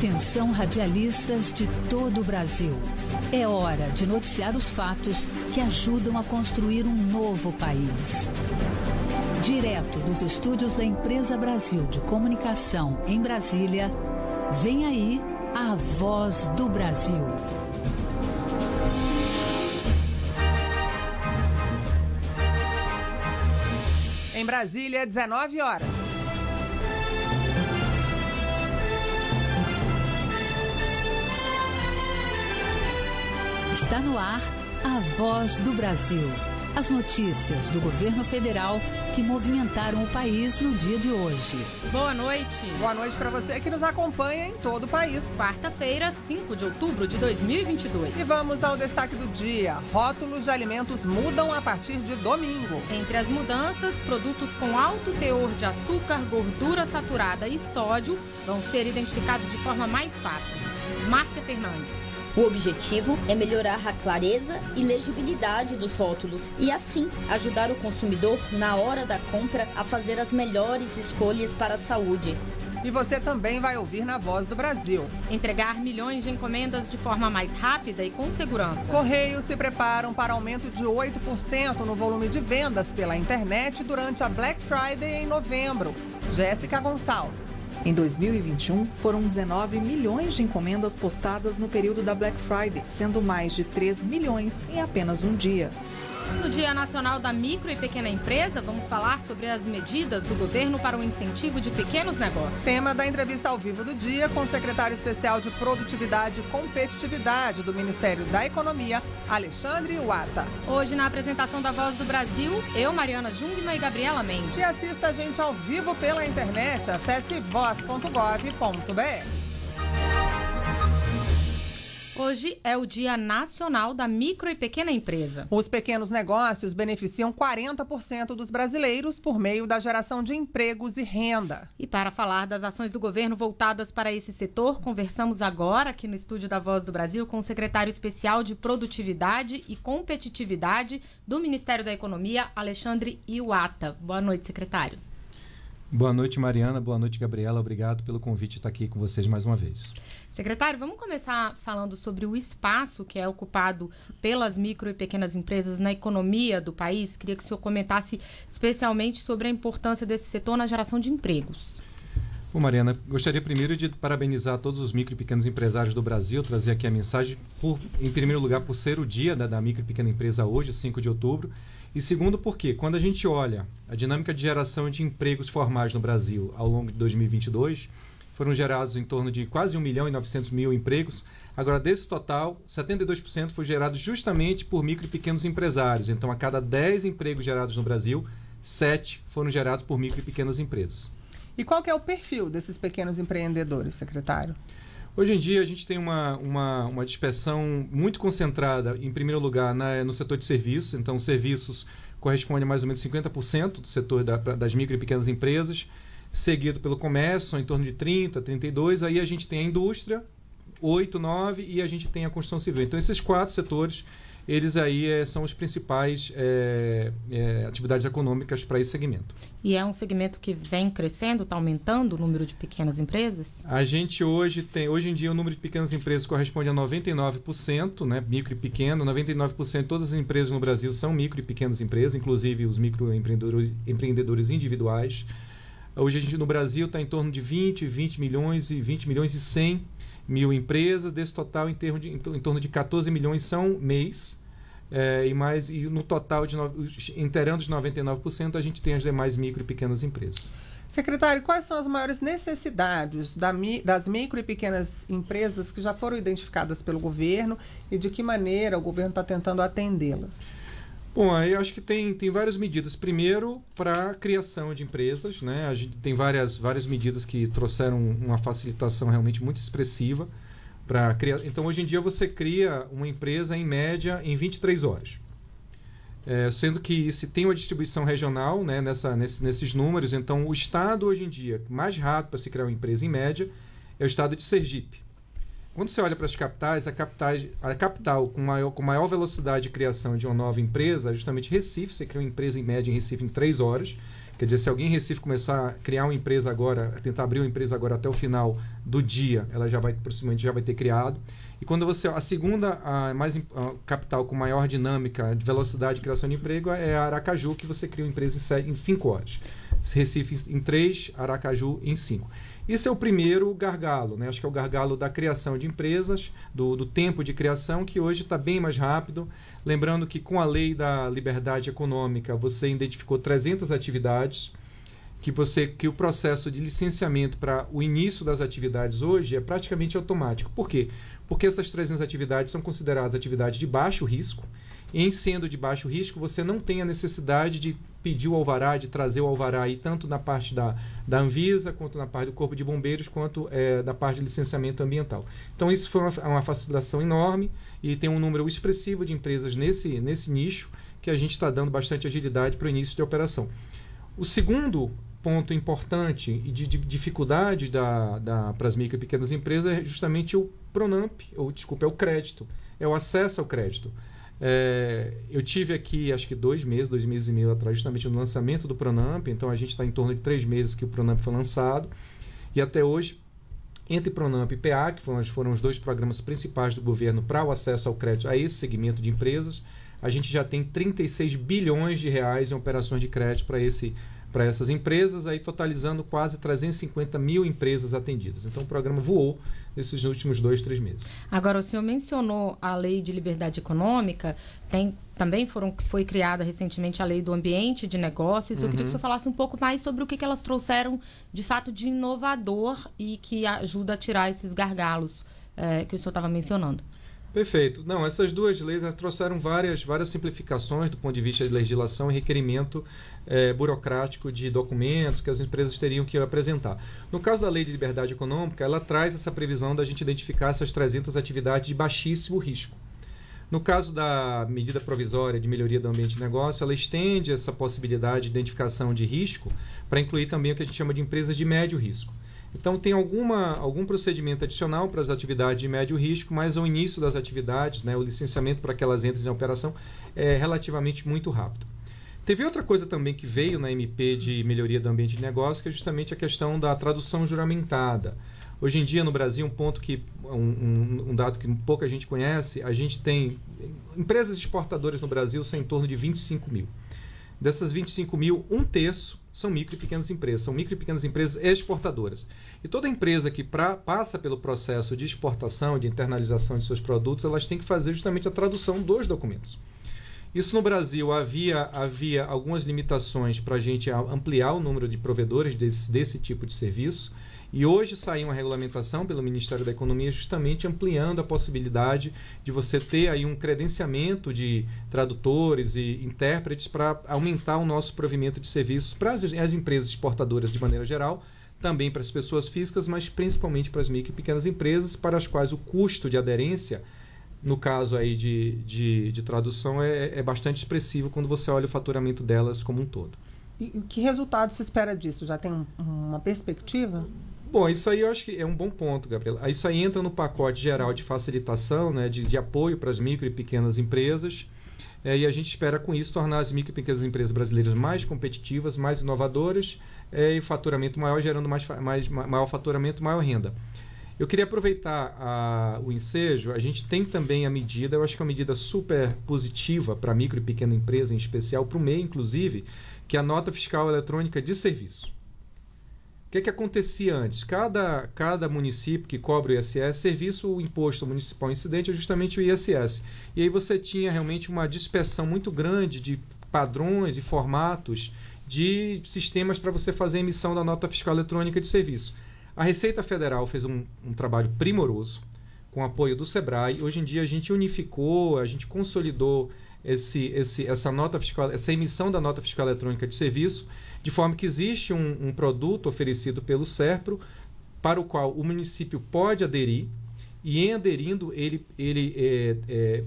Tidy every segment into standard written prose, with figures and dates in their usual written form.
Atenção, radialistas de todo o Brasil. É hora de noticiar os fatos que ajudam a construir um novo país. Direto dos estúdios da Empresa Brasil de Comunicação em Brasília, vem aí a Voz do Brasil. Em Brasília, 19 horas. Está no ar a Voz do Brasil. As notícias do governo federal que movimentaram o país no dia de hoje. Boa noite. Boa noite para você que nos acompanha em todo o país. Quarta-feira, 5 de outubro de 2022. E vamos ao destaque do dia. Rótulos de alimentos mudam a partir de domingo. Entre as mudanças, produtos com alto teor de açúcar, gordura saturada e sódio vão ser identificados de forma mais fácil. Márcia Fernandes. O objetivo é melhorar a clareza e legibilidade dos rótulos e, assim, ajudar o consumidor, na hora da compra, a fazer as melhores escolhas para a saúde. E você também vai ouvir na Voz do Brasil. Entregar milhões de encomendas de forma mais rápida e com segurança. Correios se preparam para aumento de 8% no volume de vendas pela internet durante a Black Friday em novembro. Jéssica Gonçalves. Em 2021, foram 19 milhões de encomendas postadas no período da Black Friday, sendo mais de 3 milhões em apenas um dia. No Dia Nacional da Micro e Pequena Empresa, vamos falar sobre as medidas do governo para o incentivo de pequenos negócios. Tema da entrevista ao vivo do dia com o secretário especial de Produtividade e Competitividade do Ministério da Economia, Alexandre Iwata. Hoje, na apresentação da Voz do Brasil, eu, Mariana Jungmann e Gabriela Mendes. E assista a gente ao vivo pela internet. Acesse voz.gov.br. Hoje é o Dia Nacional da Micro e Pequena Empresa. Os pequenos negócios beneficiam 40% dos brasileiros por meio da geração de empregos e renda. E para falar das ações do governo voltadas para esse setor, conversamos agora aqui no estúdio da Voz do Brasil com o secretário especial de Produtividade e Competitividade do Ministério da Economia, Alexandre Iwata. Boa noite, secretário. Boa noite, Mariana. Boa noite, Gabriela. Obrigado pelo convite de estar aqui com vocês mais uma vez. Secretário, vamos começar falando sobre o espaço que é ocupado pelas micro e pequenas empresas na economia do país. Queria que o senhor comentasse especialmente sobre a importância desse setor na geração de empregos. Bom, Mariana, gostaria primeiro de parabenizar todos os micro e pequenos empresários do Brasil, trazer aqui a mensagem, em primeiro lugar, por ser o dia da micro e pequena empresa hoje, 5 de outubro, e segundo, porque quando a gente olha a dinâmica de geração de empregos formais no Brasil ao longo de 2022, foram gerados em torno de quase 1.900.000 empregos. Agora, desse total, 72% foi gerado justamente por micro e pequenos empresários. Então, a cada 10 empregos gerados no Brasil, 7 foram gerados por micro e pequenas empresas. E qual que é o perfil desses pequenos empreendedores, secretário? Hoje em dia, a gente tem uma dispersão muito concentrada, em primeiro lugar, no setor de serviços. Então, serviços correspondem a mais ou menos 50% do setor das micro e pequenas empresas, seguido pelo comércio, em torno de 30%, 32%. Aí a gente tem a indústria, 8%, 9%, e a gente tem a construção civil. Então, esses 4 setores, eles aí são os principais atividades econômicas para esse segmento. E é um segmento que vem crescendo, está aumentando o número de pequenas empresas? A gente hoje em dia, o número de pequenas empresas corresponde a 99%, né, micro e pequeno. 99% de todas as empresas no Brasil são micro e pequenas empresas, inclusive os microempreendedores individuais. Hoje a gente no Brasil está em torno de 20 milhões e 100 mil empresas. Desse total, em torno de 14 milhões são MEIs. E no total, inteirando os 99%, a gente tem as demais micro e pequenas empresas. Secretário, quais são as maiores necessidades das micro e pequenas empresas que já foram identificadas pelo governo e de que maneira o governo está tentando atendê-las? Bom, aí eu acho que tem várias medidas. Primeiro, para a criação de empresas, né? A gente tem várias medidas que trouxeram uma facilitação realmente muito expressiva para criar. Então, hoje em dia, você cria uma empresa, em média, em 23 horas. Sendo que se tem uma distribuição regional, né, nesses números, então o estado, hoje em dia, mais rápido para se criar uma empresa, em média, é o estado de Sergipe. Quando você olha para as capitais, a capital com maior velocidade de criação de uma nova empresa é justamente Recife. Você cria uma empresa em média em Recife em 3 horas, Quer dizer, se alguém em Recife começar a criar uma empresa agora, tentar abrir uma empresa agora até o final do dia, ela possivelmente já vai ter criado. E quando a segunda, a capital com maior dinâmica de velocidade de criação de emprego é a Aracaju, que você cria uma empresa em 5 horas. Recife em 3, Aracaju em 5. Esse é o primeiro gargalo, né? Acho que é o gargalo da criação de empresas, do tempo de criação, que hoje está bem mais rápido. Lembrando que com a lei da liberdade econômica, você identificou 300 atividades, que o processo de licenciamento para o início das atividades hoje é praticamente automático. Por quê? Porque essas 300 atividades são consideradas atividades de baixo risco. E em sendo de baixo risco, você não tem a necessidade de pedir o alvará, de trazer o alvará aí, tanto na parte da Anvisa, quanto na parte do Corpo de Bombeiros, quanto da parte de licenciamento ambiental. Então, isso foi uma facilitação enorme e tem um número expressivo de empresas nesse nicho que a gente está dando bastante agilidade para o início de operação. O segundo ponto importante e de dificuldade para as micro e pequenas empresas é justamente o PRONAMP, é o crédito, é o acesso ao crédito. Eu tive aqui, acho que 2 meses e meio atrás, justamente no lançamento do PRONAMP, então a gente está em torno de 3 meses que o PRONAMP foi lançado, e até hoje, entre PRONAMP e PA, que foram os 2 programas principais do governo para o acesso ao crédito a esse segmento de empresas, a gente já tem 36 bilhões de reais em operações de crédito para essas empresas, aí totalizando quase 350 mil empresas atendidas. Então o programa voou nesses últimos 2-3 meses. Agora, o senhor mencionou a Lei de Liberdade Econômica, também foi criada recentemente a Lei do Ambiente de Negócios. Eu queria que o senhor falasse um pouco mais sobre o que elas trouxeram de fato de inovador e que ajuda a tirar esses gargalos que o senhor estava mencionando. Perfeito. Não, essas 2 leis trouxeram várias simplificações do ponto de vista de legislação e requerimento burocrático de documentos que as empresas teriam que apresentar. No caso da Lei de Liberdade Econômica, ela traz essa previsão da gente identificar essas 300 atividades de baixíssimo risco. No caso da medida provisória de melhoria do ambiente de negócio, ela estende essa possibilidade de identificação de risco para incluir também o que a gente chama de empresas de médio risco. Então, tem algum procedimento adicional para as atividades de médio risco, mas o início das atividades, né, o licenciamento para que elas entrem em operação é relativamente muito rápido. Teve outra coisa também que veio na MP de melhoria do ambiente de negócio, que é justamente a questão da tradução juramentada. Hoje em dia, no Brasil, um dado que pouca gente conhece, a gente tem empresas exportadoras no Brasil, são em torno de 25 mil. Dessas 25 mil, 1/3 são micro e pequenas empresas, são micro e pequenas empresas exportadoras. E toda empresa que passa pelo processo de exportação, de internalização de seus produtos, elas têm que fazer justamente a tradução dos documentos. Isso no Brasil havia algumas limitações para a gente ampliar o número de provedores desse tipo de serviço. E hoje saiu uma regulamentação pelo Ministério da Economia justamente ampliando a possibilidade de você ter aí um credenciamento de tradutores e intérpretes para aumentar o nosso provimento de serviços para as empresas exportadoras de maneira geral, também para as pessoas físicas, mas principalmente para as micro e pequenas empresas, para as quais o custo de aderência, no caso aí de tradução, é bastante expressivo quando você olha o faturamento delas como um todo. E que resultado se espera disso? Já tem uma perspectiva? Bom, isso aí eu acho que é um bom ponto, Gabriela. Isso aí entra no pacote geral de facilitação, né, de apoio para as micro e pequenas empresas, e a gente espera com isso tornar as micro e pequenas empresas brasileiras mais competitivas, mais inovadoras, e faturamento maior, gerando maior faturamento, maior renda. Eu queria aproveitar o ensejo. A gente tem também a medida, eu acho que é uma medida super positiva para a micro e pequena empresa, em especial para o MEI, inclusive, que é a nota fiscal eletrônica de serviço. O que acontecia antes? Cada município que cobra o ISS, o imposto municipal incidente é justamente o ISS. E aí você tinha realmente uma dispersão muito grande de padrões e formatos de sistemas para você fazer a emissão da nota fiscal eletrônica de serviço. A Receita Federal fez um trabalho primoroso, com apoio do SEBRAE. Hoje em dia a gente unificou, a gente consolidou essa nota fiscal, essa emissão da nota fiscal eletrônica de serviço, de forma que existe um produto oferecido pelo SERPRO, para o qual o município pode aderir, e em aderindo ele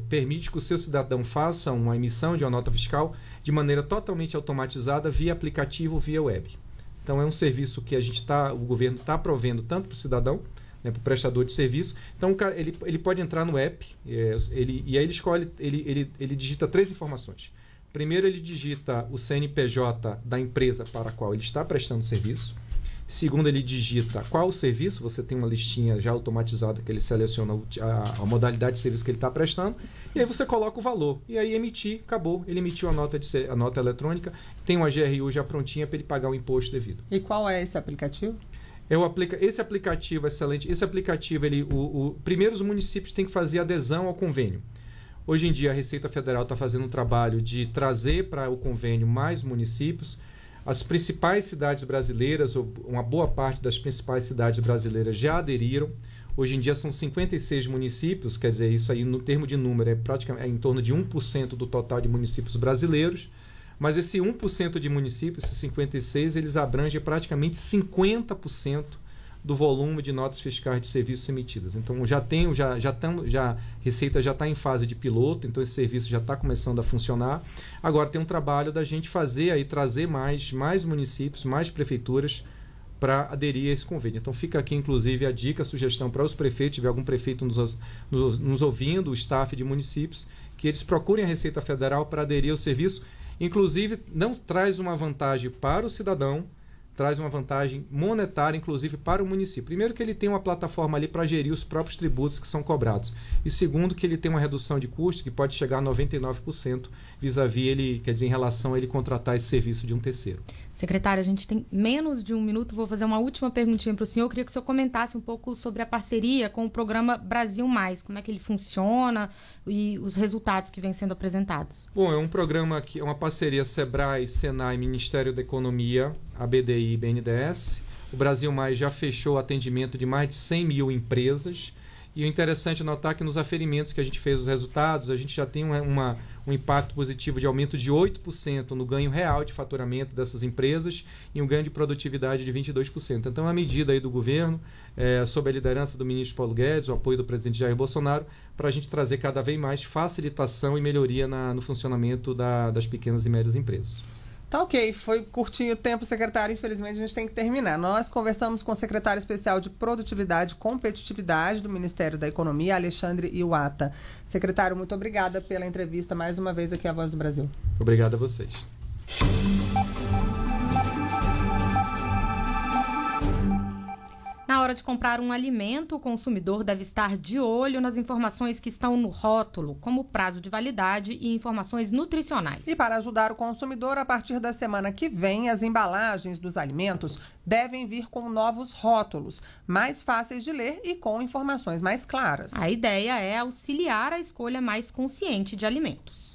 permite que o seu cidadão faça uma emissão de uma nota fiscal de maneira totalmente automatizada via aplicativo, via web. Então é um serviço que o governo está provendo tanto para o cidadão, né, para o prestador de serviço. Então ele pode entrar no app, e aí ele escolhe, ele digita 3 informações: Primeiro, ele digita o CNPJ da empresa para a qual ele está prestando serviço. Segundo, ele digita qual o serviço, você tem uma listinha já automatizada que ele seleciona a modalidade de serviço que ele está prestando, e aí você coloca o valor. E aí emitir, acabou. Ele emitiu a nota eletrônica, tem uma GRU já prontinha para ele pagar o imposto devido. E qual é esse aplicativo? Esse aplicativo é excelente. Esse aplicativo, primeiro os municípios têm que fazer adesão ao convênio. Hoje em dia a Receita Federal está fazendo um trabalho de trazer para o convênio mais municípios. As principais cidades brasileiras, ou uma boa parte das principais cidades brasileiras já aderiram. Hoje em dia são 56 municípios, quer dizer, isso aí no termo de número é em torno de 1% do total de municípios brasileiros. Mas esse 1% de municípios, esses 56, eles abrangem praticamente 50% do volume de notas fiscais de serviços emitidas. Então, a Receita já está em fase de piloto, então esse serviço já está começando a funcionar. Agora tem um trabalho da gente trazer mais municípios, mais prefeituras para aderir a esse convênio. Então fica aqui, inclusive, a dica, a sugestão para os prefeitos, se tiver algum prefeito nos ouvindo, o staff de municípios, que eles procurem a Receita Federal para aderir ao serviço. Inclusive, não traz uma vantagem para o cidadão, traz uma vantagem monetária, inclusive, para o município. Primeiro, que ele tem uma plataforma ali para gerir os próprios tributos que são cobrados. E segundo, que ele tem uma redução de custo que pode chegar a 99% vis-à-vis ele, quer dizer, em relação a ele contratar esse serviço de um terceiro. Secretário, a gente tem menos de um minuto, vou fazer uma última perguntinha para o senhor. Eu queria que o senhor comentasse um pouco sobre a parceria com o programa Brasil Mais, como é que ele funciona e os resultados que vêm sendo apresentados. Bom, é um programa que é uma parceria SEBRAE, SENAI, Ministério da Economia, a BDI e BNDES. O Brasil Mais já fechou o atendimento de mais de 100 mil empresas. E o interessante é notar que nos aferimentos que a gente fez os resultados, a gente já tem um impacto positivo de aumento de 8% no ganho real de faturamento dessas empresas e um ganho de produtividade de 22%. Então, é uma medida aí do governo, sob a liderança do ministro Paulo Guedes, o apoio do presidente Jair Bolsonaro, para a gente trazer cada vez mais facilitação e melhoria no funcionamento das pequenas e médias empresas. Tá ok, foi curtinho o tempo, secretário, infelizmente a gente tem que terminar. Nós conversamos com o secretário especial de Produtividade e Competitividade do Ministério da Economia, Alexandre Iwata. Secretário, muito obrigada pela entrevista mais uma vez aqui à Voz do Brasil. Obrigado a vocês. Na hora de comprar um alimento, o consumidor deve estar de olho nas informações que estão no rótulo, como prazo de validade e informações nutricionais. E para ajudar o consumidor, a partir da semana que vem, as embalagens dos alimentos devem vir com novos rótulos, mais fáceis de ler e com informações mais claras. A ideia é auxiliar a escolha mais consciente de alimentos.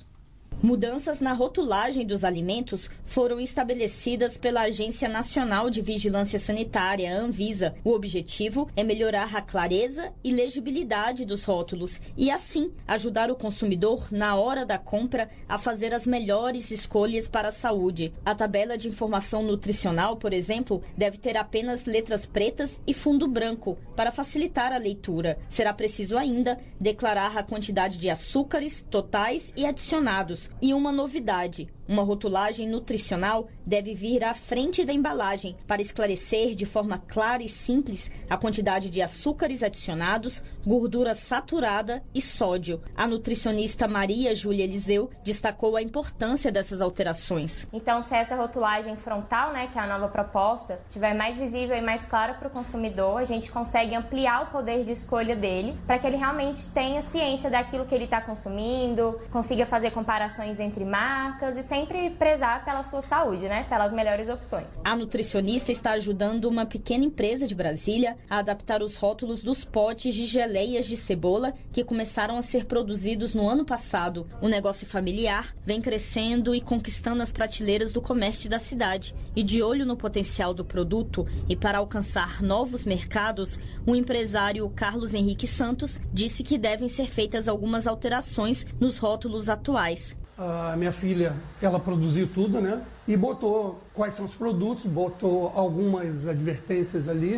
Mudanças na rotulagem dos alimentos foram estabelecidas pela Agência Nacional de Vigilância Sanitária, a Anvisa. O objetivo é melhorar a clareza e legibilidade dos rótulos e, assim, ajudar o consumidor, na hora da compra, a fazer as melhores escolhas para a saúde. A tabela de informação nutricional, por exemplo, deve ter apenas letras pretas e fundo branco, para facilitar a leitura. Será preciso ainda declarar a quantidade de açúcares totais e adicionados. E uma novidade, uma rotulagem nutricional deve vir à frente da embalagem para esclarecer de forma clara e simples a quantidade de açúcares adicionados, gordura saturada e sódio. A nutricionista Maria Júlia Eliseu destacou a importância dessas alterações. Então, se essa rotulagem frontal, que é a nova proposta, estiver mais visível e mais clara para o consumidor, a gente consegue ampliar o poder de escolha dele para que ele realmente tenha ciência daquilo que ele está consumindo, consiga fazer comparações entre marcas e sempre prezar pela sua saúde, pelas melhores opções. A nutricionista está ajudando uma pequena empresa de Brasília a adaptar os rótulos dos potes de geleias de cebola que começaram a ser produzidos no ano passado. O negócio familiar vem crescendo e conquistando as prateleiras do comércio da cidade. E de olho no potencial do produto e para alcançar novos mercados, o empresário Carlos Henrique Santos disse que devem ser feitas algumas alterações nos rótulos atuais. A minha filha, ela produziu tudo, e botou quais são os produtos, botou algumas advertências ali,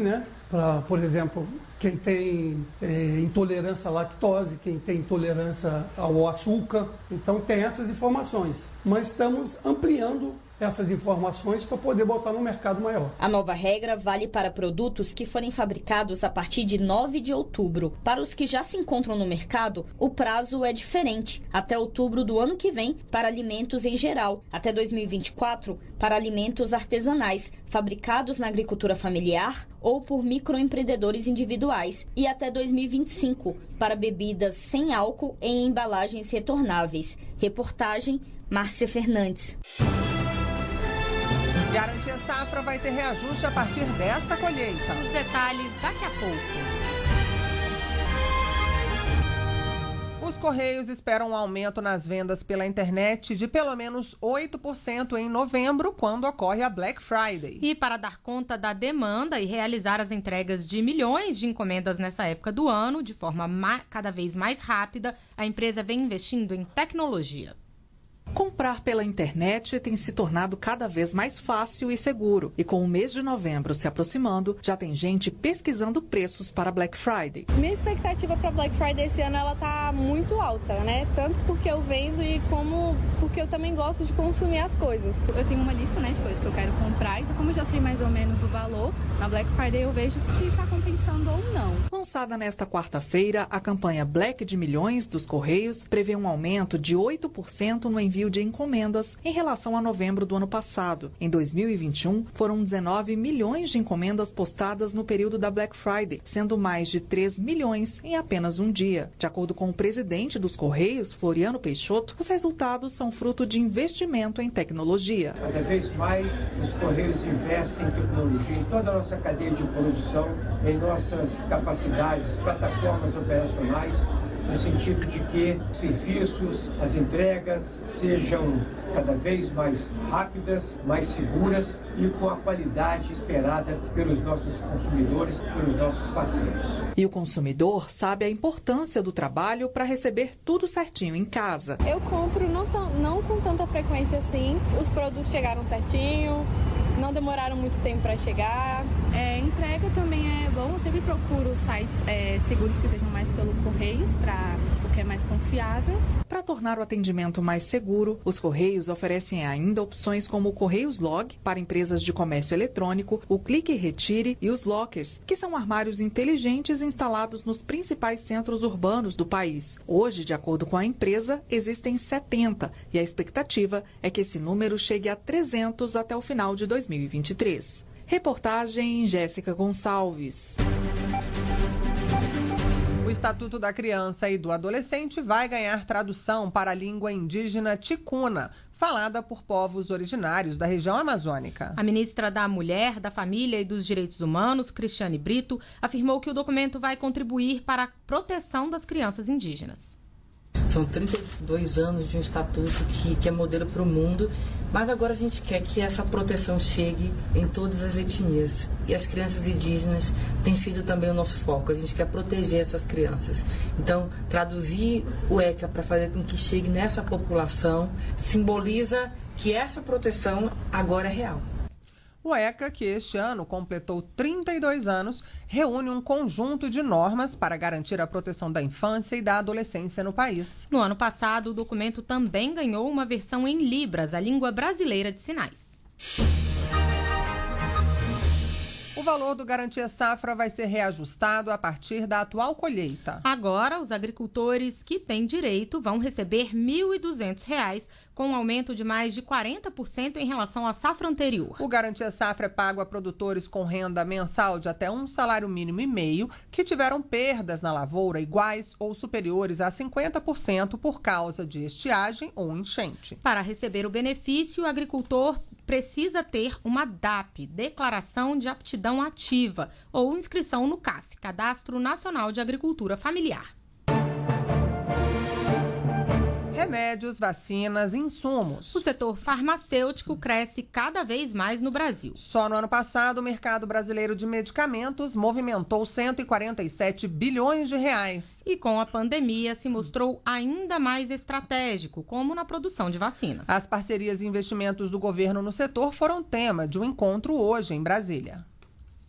para, por exemplo, quem tem intolerância à lactose, quem tem intolerância ao açúcar. Então, tem essas informações. Mas estamos ampliando essas informações para poder botar no mercado maior. A nova regra vale para produtos que forem fabricados a partir de 9 de outubro. Para os que já se encontram no mercado, o prazo é diferente, até outubro do ano que vem para alimentos em geral, até 2024 para alimentos artesanais, fabricados na agricultura familiar ou por microempreendedores individuais, e até 2025 para bebidas sem álcool em embalagens retornáveis. Reportagem Márcia Fernandes. Garantia Safra vai ter reajuste a partir desta colheita. Os detalhes daqui a pouco. Os Correios esperam um aumento nas vendas pela internet de pelo menos 8% em novembro, quando ocorre a Black Friday. E para dar conta da demanda e realizar as entregas de milhões de encomendas nessa época do ano, de forma cada vez mais rápida, a empresa vem investindo em tecnologia. Comprar pela internet tem se tornado cada vez mais fácil e seguro. E com o mês de novembro se aproximando, já tem gente pesquisando preços para Black Friday. Minha expectativa para Black Friday esse ano ela tá muito alta, né? Tanto porque eu vendo e como porque eu também gosto de consumir as coisas. Eu tenho uma lista, né, de coisas que eu quero comprar, então como eu já sei mais ou menos o valor, na Black Friday eu vejo se está compensando ou não. Lançada nesta quarta-feira, a campanha Black de Milhões dos Correios prevê um aumento de 8% no envio de encomendas em relação a novembro do ano passado. Em 2021, foram 19 milhões de encomendas postadas no período da Black Friday, sendo mais de 3 milhões em apenas um dia. De acordo com o presidente dos Correios, Floriano Peixoto, os resultados são fruto de investimento em tecnologia. Cada vez mais os Correios investem em tecnologia, em toda a nossa cadeia de produção, em nossas capacidades, plataformas operacionais, no sentido de que os serviços, as entregas sejam cada vez mais rápidas, mais seguras e com a qualidade esperada pelos nossos consumidores, pelos nossos parceiros. E o consumidor sabe a importância do trabalho para receber tudo certinho em casa. Eu compro não com tanta frequência assim. Os produtos chegaram certinho, não demoraram muito tempo para chegar. Entrega também é bom, eu sempre procuro sites seguros que sejam mais pelo Correios, porque é mais confiável. Para tornar o atendimento mais seguro, os Correios oferecem ainda opções como o Correios Log para empresas de comércio eletrônico, o Clique e Retire e os Lockers, que são armários inteligentes instalados nos principais centros urbanos do país. Hoje, de acordo com a empresa, existem 70 e a expectativa é que esse número chegue a 300 até o final de 2023. Reportagem Jéssica Gonçalves. O Estatuto da Criança e do Adolescente vai ganhar tradução para a língua indígena ticuna, falada por povos originários da região amazônica. A ministra da Mulher, da Família e dos Direitos Humanos, Cristiane Brito, afirmou que o documento vai contribuir para a proteção das crianças indígenas. São 32 anos de um estatuto que é modelo para o mundo, mas agora a gente quer que essa proteção chegue em todas as etnias. E as crianças indígenas têm sido também o nosso foco. A gente quer proteger essas crianças. Então, traduzir o ECA para fazer com que chegue nessa população simboliza que essa proteção agora é real. O ECA, que este ano completou 32 anos, reúne um conjunto de normas para garantir a proteção da infância e da adolescência no país. No ano passado, o documento também ganhou uma versão em Libras, a língua brasileira de sinais. O valor do Garantia Safra vai ser reajustado a partir da atual colheita. Agora, os agricultores que têm direito vão receber R$ 1.200, com um aumento de mais de 40% em relação à safra anterior. O Garantia Safra é pago a produtores com renda mensal de até um salário mínimo e meio que tiveram perdas na lavoura iguais ou superiores a 50% por causa de estiagem ou enchente. Para receber o benefício, o agricultor precisa ter uma DAP, Declaração de Aptidão Ativa, ou inscrição no CAF, Cadastro Nacional de Agricultura Familiar. Remédios, vacinas, insumos. O setor farmacêutico cresce cada vez mais no Brasil. Só no ano passado, o mercado brasileiro de medicamentos movimentou 147 bilhões de reais. E com a pandemia se mostrou ainda mais estratégico, como na produção de vacinas. As parcerias e investimentos do governo no setor foram tema de um encontro hoje em Brasília.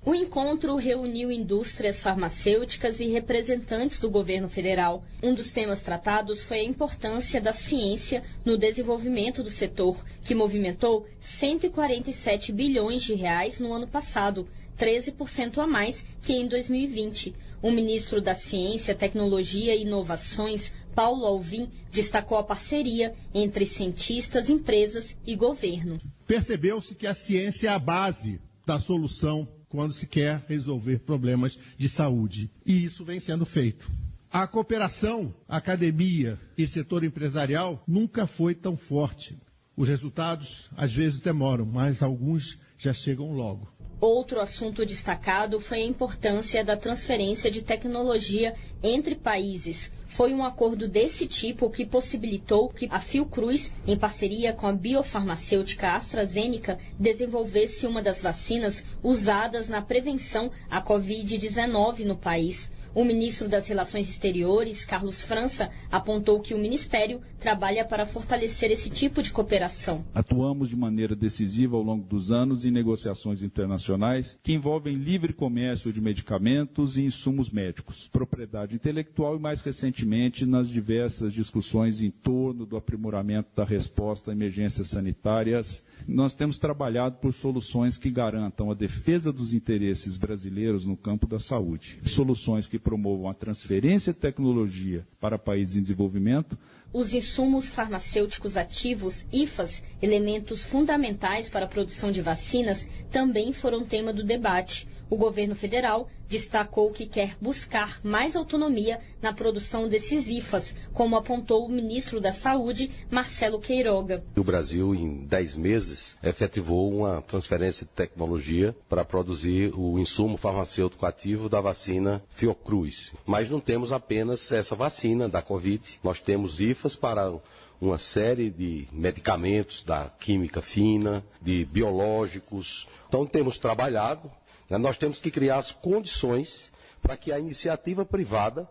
O encontro reuniu indústrias farmacêuticas e representantes do governo federal. Um dos temas tratados foi a importância da ciência no desenvolvimento do setor, que movimentou 147 bilhões de reais no ano passado, 13% a mais que em 2020. O ministro da Ciência, Tecnologia e Inovações, Paulo Alvim, destacou a parceria entre cientistas, empresas e governo. Percebeu-se que a ciência é a base da solução quando se quer resolver problemas de saúde. E isso vem sendo feito. A cooperação, academia e setor empresarial nunca foi tão forte. Os resultados, às vezes, demoram, mas alguns já chegam logo. Outro assunto destacado foi a importância da transferência de tecnologia entre países. Foi um acordo desse tipo que possibilitou que a Fiocruz, em parceria com a biofarmacêutica AstraZeneca, desenvolvesse uma das vacinas usadas na prevenção à Covid-19 no país. O ministro das Relações Exteriores, Carlos França, apontou que o Ministério trabalha para fortalecer esse tipo de cooperação. Atuamos de maneira decisiva ao longo dos anos em negociações internacionais que envolvem livre comércio de medicamentos e insumos médicos, propriedade intelectual e, mais recentemente, nas diversas discussões em torno do aprimoramento da resposta a emergências sanitárias. Nós temos trabalhado por soluções que garantam a defesa dos interesses brasileiros no campo da saúde, soluções que promovam a transferência de tecnologia para países em desenvolvimento. Os insumos farmacêuticos ativos, IFAs, elementos fundamentais para a produção de vacinas, também foram tema do debate. O governo federal destacou que quer buscar mais autonomia na produção desses IFAs, como apontou o ministro da Saúde, Marcelo Queiroga. O Brasil, em 10 meses, efetivou uma transferência de tecnologia para produzir o insumo farmacêutico ativo da vacina Fiocruz. Mas não temos apenas essa vacina da Covid, nós temos IFAs para uma série de medicamentos da química fina, de biológicos. Então temos trabalhado. Nós temos que criar as condições para que a iniciativa privada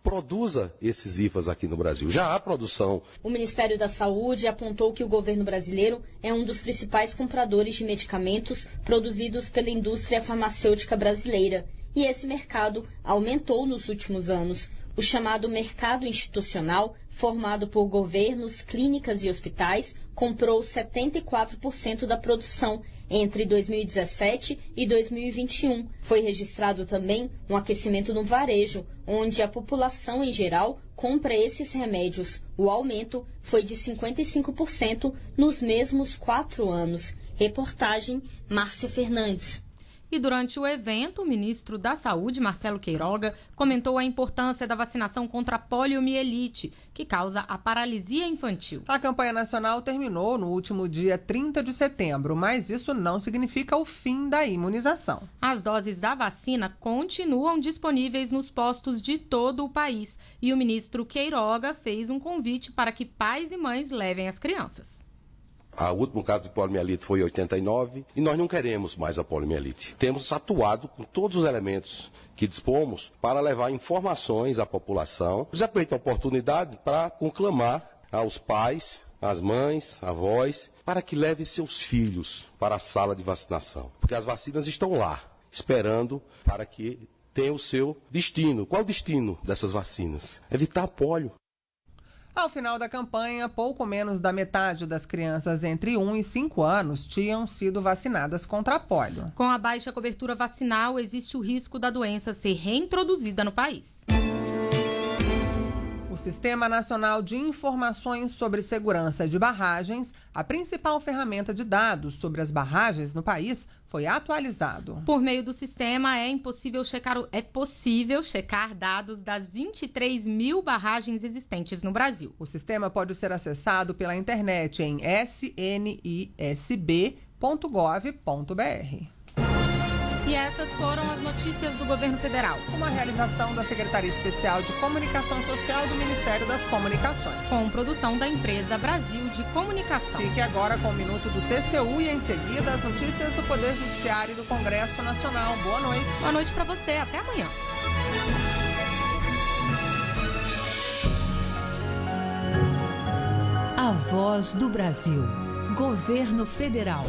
produza esses IFAs aqui no Brasil. Já há produção. O Ministério da Saúde apontou que o governo brasileiro é um dos principais compradores de medicamentos produzidos pela indústria farmacêutica brasileira. E esse mercado aumentou nos últimos anos. O chamado mercado institucional, formado por governos, clínicas e hospitais, comprou 74% da produção entre 2017 e 2021. Foi registrado também um aquecimento no varejo, onde a população em geral compra esses remédios. O aumento foi de 55% nos mesmos 4 anos. Reportagem Márcia Fernandes. E durante o evento, o ministro da Saúde, Marcelo Queiroga, comentou a importância da vacinação contra a poliomielite, que causa a paralisia infantil. A campanha nacional terminou no último dia 30 de setembro, mas isso não significa o fim da imunização. As doses da vacina continuam disponíveis nos postos de todo o país e o ministro Queiroga fez um convite para que pais e mães levem as crianças. O último caso de poliomielite foi em 89 e nós não queremos mais a poliomielite. Temos atuado com todos os elementos que dispomos para levar informações à população. Já aproveito a oportunidade para conclamar aos pais, às mães, avós, para que levem seus filhos para a sala de vacinação. Porque as vacinas estão lá, esperando para que tenha o seu destino. Qual o destino dessas vacinas? Evitar a polio. Ao final da campanha, pouco menos da metade das crianças entre 1 e 5 anos tinham sido vacinadas contra a polio. Com a baixa cobertura vacinal, existe o risco da doença ser reintroduzida no país. O Sistema Nacional de Informações sobre Segurança de Barragens, a principal ferramenta de dados sobre as barragens no país, foi atualizado. Por meio do sistema, é possível checar dados das 23 mil barragens existentes no Brasil. O sistema pode ser acessado pela internet em snisb.gov.br. E essas foram as notícias do governo federal. Uma realização da Secretaria Especial de Comunicação Social do Ministério das Comunicações. Com produção da empresa Brasil de Comunicação. Fique agora com o Minuto do TCU e em seguida as notícias do Poder Judiciário e do Congresso Nacional. Boa noite. Boa noite para você. Até amanhã. A Voz do Brasil. Governo Federal.